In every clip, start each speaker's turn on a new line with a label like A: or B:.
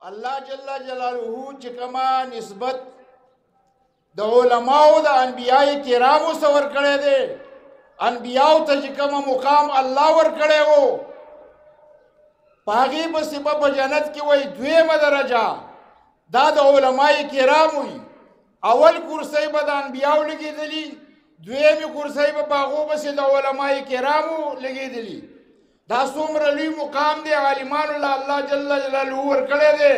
A: اللہ جل جلالہ چکما نسبت دا علماء دا انبیاء کرامو سور کرے دے انبیاء تا چکما مقام اللہ ور کرے ہو پاگی بسیبا پا جنت کی وی دویم درجہ دا دا علماء کراموی اول کرسی با دا انبیاء لگی دلی دویمی کرسی با باغو بسی دا علماء کرامو لگی دلی دا سومر لی مقام دے عالمان اللہ جل جلالہ ورکڑے دے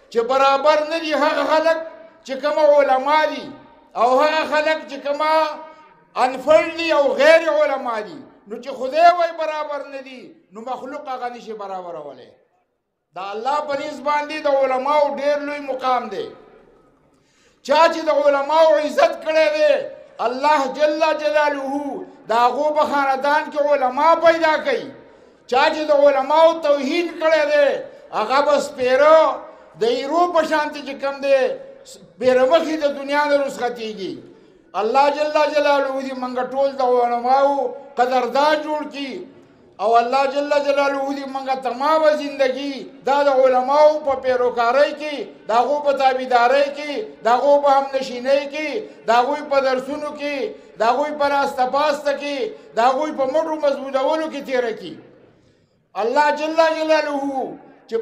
A: چھ برابر ندی حق خلق چکما علماء دی او حق خلق چکما انفر دی او غیر علماء دی نو چھ خودے وی برابر ندی نو مخلوق آگا نشی برابر والے دا اللہ پنیز باندی دا علماء دیر لوی مقام دے چاچی دا علماء عزت کرے دے اللہ جل جلالہ دا غوب خاندان کے علماء پیدا کئی چاچی دا علماء توحید کرے دے اگا بس پیرو دا ایرو پشانتی چکم دے پیرمخی دا دنیا دا رسختی گی اللہ جل جلالہ دی منگا ٹول دا علماء قدردان جوڑ کی او اللہ جل جلالہ دی منگا تمام زندگی دا علماء پا پیروکاری کی دا غو پا تابیداری کی دا غو پا ہم نشینی کی دا غوی پا درسونو کی دا غوی پا راست پاست کی دا غوی پا مٹو مضبوطولو کی تیرے کی اللہ جل جلالہ چھ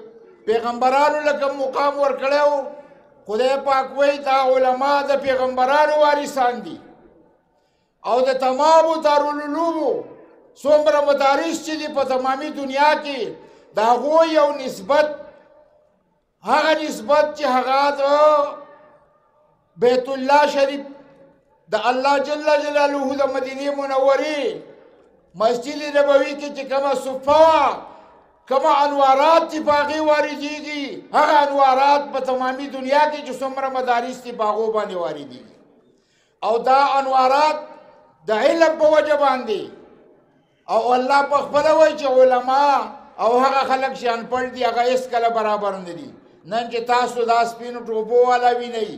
A: پیغمبرانو لکم مقام ورکڑے ہو خدای پاک وی دا علماء دا پیغمبرانو وارثان دی او دا تمامو دارالعلومو سومر مدارس چی دی پا تمامی دنیا کی دا غوی او نسبت ہاگا نسبت چی ہاگا دا بیت اللہ شریف دا اللہ جل جلالہ دا مدینی منوری مسجد نبوی کی چی کما صفحہ کما انوارات تی پاگی واری دی گی ہاگا انوارات پا تمامی دنیا کی جو سومر مدارس تی پاگو بانی واری دی گی او دا انوارات دا علم پا وجہ باندی او اللہ پاک بلوی چی علماء او حقا خلق شان پڑ دی اگا اس کل برابر ندی نن چی تاسو دا سپینو ٹوپو والا بھی نہیں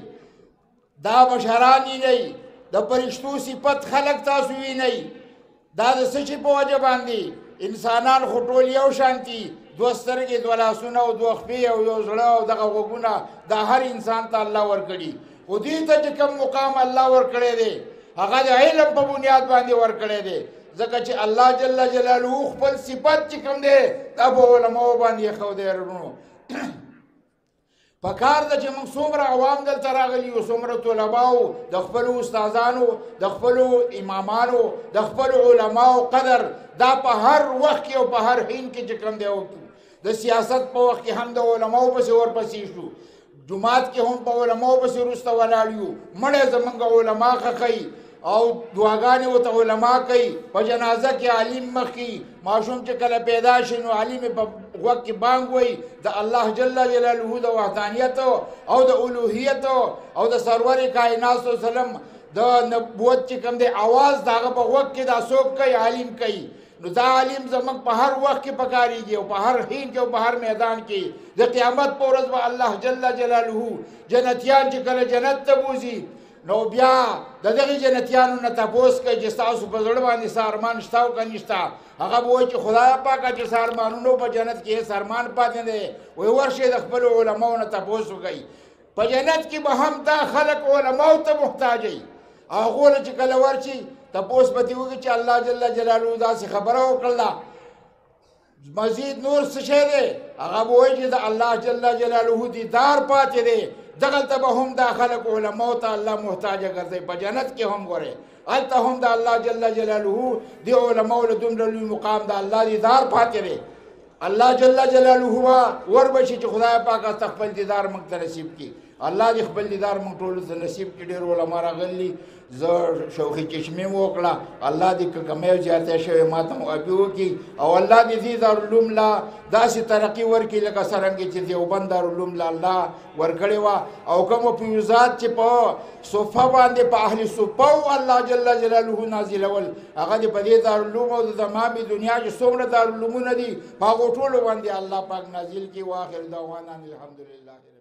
A: دا مشہرانی نہیں دا پرشتو صفت خلق تاسو بھی نہیں دا سچی پا وجہ باندی انسانان خطول یو شانتی دوستر کی دولا سنا و دو اخبی و یو زڑا و دقا غگونا دا ہر انسان تا اللہ ورکڑی و دیتا چی کم مقام اللہ ورکڑے دے اگا دا علم پا بنیاد باندی ورکڑے دے زکا چی اللہ جل جلالہ خپل صفت چی کم دے تب علماء باندی خو دے رنو پکار دا چی من سومر عوام دل تراغلی و سومر طلباؤ دخپلو استازانو دخپلو امامانو دخپلو علماء قدر دا پا ہر وقت کی و پا ہر حین کی چی کم دے دا سیاست پا وقت کی ہم دا علماء پسی اور پسیشو جماعت کی ہم پا علماء پسی رستا ولالیو مڑے زمانگا علماء خخی او دعاگانی و تا علماء کئی پا جنازہ کی علیم مخی معشوم چکل پیدا شنو علیم پا وقت کی بانگ ہوئی دا اللہ جل جلالہ دا وحدانیت او دا الوحیت او دا سرور کائنات صلی اللہ علیہ وسلم دا نبوت چکم دے آواز دا پا وقت کی دا ssok کئی علیم کئی نو دا علیم زمان پا ہر وقت کی پکاری گی پا ہر حین کی پا ہر میدان کی دا قیامت پا رضا اللہ جل جلالہ جنتیان چکل جنت تبوزی نو بیا دا دغی جنتیانو نتاپوس کئی جستاسو پا ظلمان سارمان شتاو کا نشتا اگا بوئی چی خدا پاکا چی سارمانونو پا جنت کی سارمان پاتے دے وی ورشی دخبل علماء نتاپوسو گئی پا جنت کی بہم تا خلق علماء تا محتاجی آغول چی کل ورشی تاپوس پتی ہوگی چی اللہ جل جلالو دا سی خبرو کرلا مزید نور سشے دے اگا بوئی چی دا اللہ جل جلالو دی دار پاتے دے دغلتا با ہم دا خلق علماء تا اللہ محتاجہ کرتے پا جنت کے ہم گورے علتا ہم دا اللہ جل جلالہ دی علماء لدن رلوی مقام دا اللہ دی دار پاتے رے اللہ جل جلالہ وربشی چی خدا پاکا تقبل دیدار منگتا نصیب کی اللہ دی خبل دیدار منگ طولتا نصیب کی دیر علماء را غلی زر شوخی چشمی موکلا اللہ دی کمیو زیادہ شوی ماتم ابیو کی او اللہ دی دی دار علوم لا دا سی ترقی ورکی لکا سرنگی چی دیوبند دار علوم لا اللہ ورکڑی وا او کمو پیوزات چی پا صفحہ باندے پا اہلی صفحہ اللہ جل جلالہ نازل اول اگا دی پا دی دار علوم او دا تمامی دنیا چی سومر دار علومون دی پا غوٹولو باندے اللہ پاک نازل کی واخر دعوانا الحمدللہ